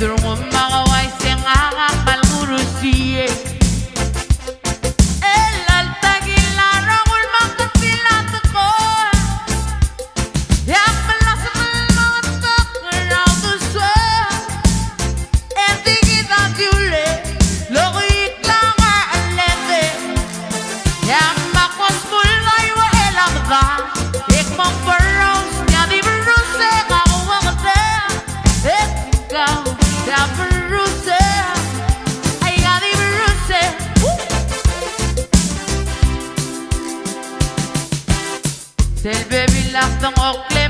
Durung mga waiseng akakalurusiye El tagilaro kul magkapilat ako Yak malas mga takaraw sa En di kita diule Loko iklang alete Yak makwas mulay wa elang da Ik mong parang Yadi beruse kau wakate Ikaw Da beruse Ay yadi beruse Selbe bilak ng okle